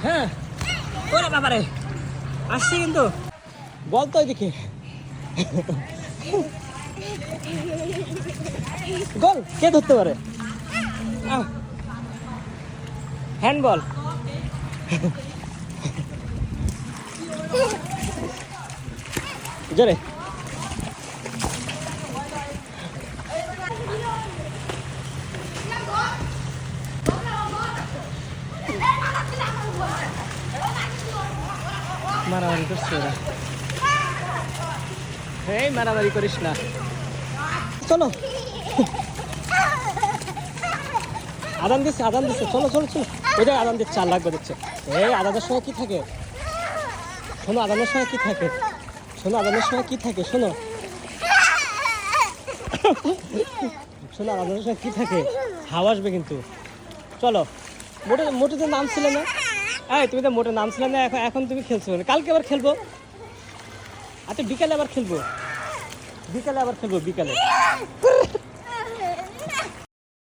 হ্যাঁ ওরে বাবারে আসছি কিন্তু বল তো ওইদিকে গোল কে ধরতে পারে হ্যান্ডবল জোরে মারামারি করছে ওরা এই মারামারি করিস না চলো আদান দিচ্ছে চলো চলো চলো ওই যে আদান দিচ্ছে আল্লাহ দিচ্ছে এই আদানের সময় কি থাকে শোনো আদানের সময় কি থাকে শোনো আদানের সময় কি থাকে শোনো শোনো আদানের সময় কি থাকে হাওয়া আসবে কিন্তু চলো মোটে তো নাম ছিল না এই তুমি তো মোটে নাম ছিল না এখন তুমি খেলছো কালকে আবার খেলবো আচ্ছা বিকালে আবার খেলবো বিকালে